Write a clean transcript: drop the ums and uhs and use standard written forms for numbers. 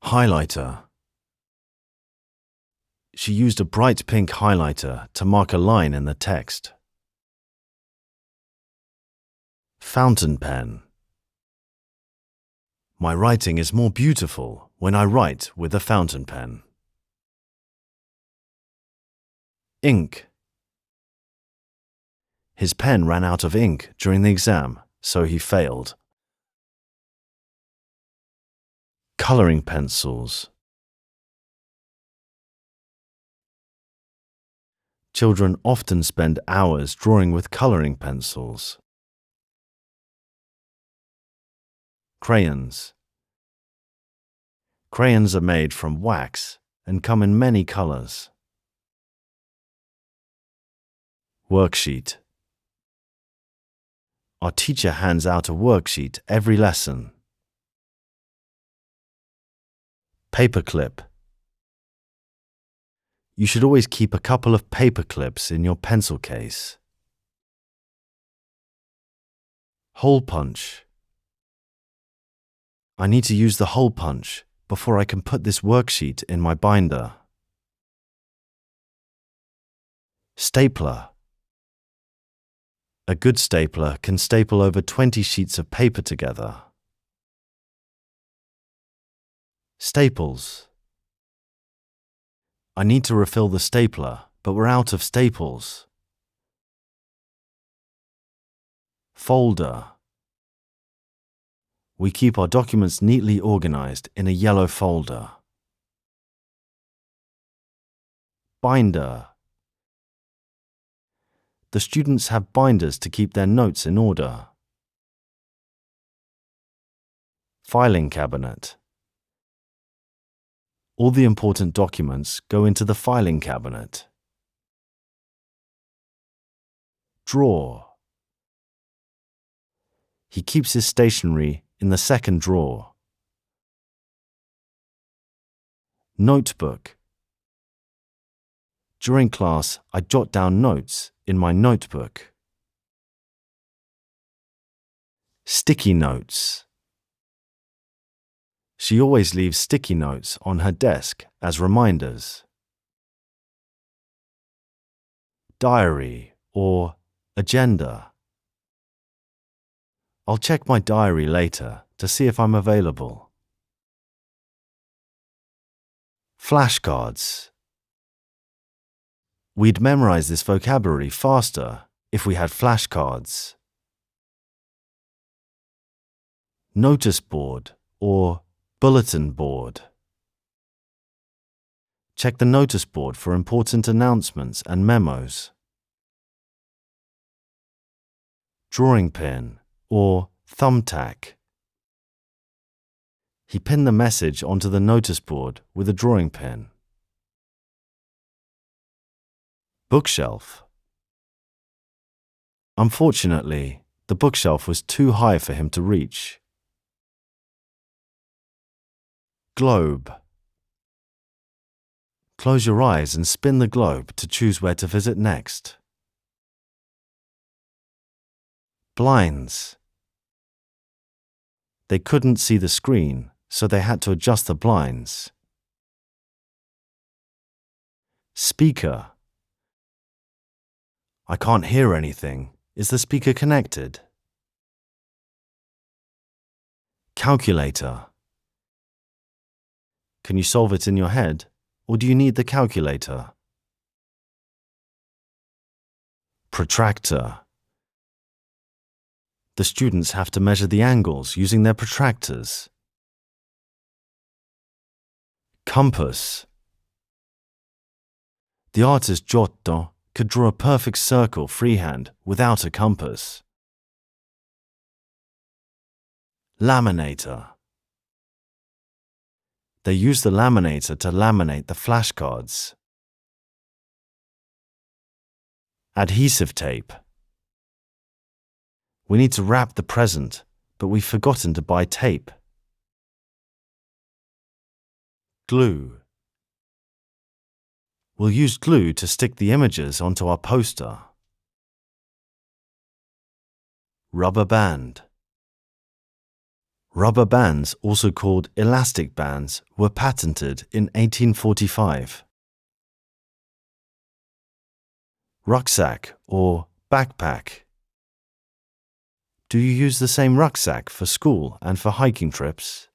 Highlighter. She used a bright pink highlighter to mark a line in the text. Fountain pen. My writing is more beautiful when I write with a fountain pen. Ink. His pen ran out of ink during the exam, so he failed. Coloring pencils. Children often spend hours drawing with coloring pencils. Crayons. Crayons are made from wax and come in many colors. Worksheet. Our teacher hands out a worksheet every lesson. Paperclip. You should always keep a couple of paper clips in your pencil case. Hole punch. I need to use the hole punch before I can put this worksheet in my binder. Stapler. A good stapler can staple over 20 sheets of paper together. Staples. I need to refill the stapler, but we're out of staples. Folder. We keep our documents neatly organized in a yellow folder. Binder. The students have binders to keep their notes in order. Filing cabinet. All the important documents go into the filing cabinet. Drawer. He keeps his stationery in the second drawer. Notebook. During class, I jot down notes in my notebook. Sticky notes. She always leaves sticky notes on her desk as reminders. Diary or agenda. I'll check my diary later to see if I'm available. Flashcards. We'd memorize this vocabulary faster if we had flashcards. Notice board or bulletin board. Check the notice board for important announcements and memos. Drawing pin or thumbtack. He pinned the message onto the notice board with a drawing pin. Bookshelf. Unfortunately, the bookshelf was too high for him to reach. Globe. Close your eyes and spin the globe to choose where to visit next. Blinds. They couldn't see the screen, so they had to adjust the blinds. Speaker. I can't hear anything. Is the speaker connected? Calculator. Can you solve it in your head, or do you need the calculator? Protractor. The students have to measure the angles using their protractors. Compass. The artist Giotto could draw a perfect circle freehand without a compass. Laminator. They use the laminator to laminate the flashcards. Adhesive tape. We need to wrap the present, but we've forgotten to buy tape. Glue. We'll use glue to stick the images onto our poster. Rubber band. Rubber bands, also called elastic bands, were patented in 1845. Rucksack or backpack. Do you use the same rucksack for school and for hiking trips?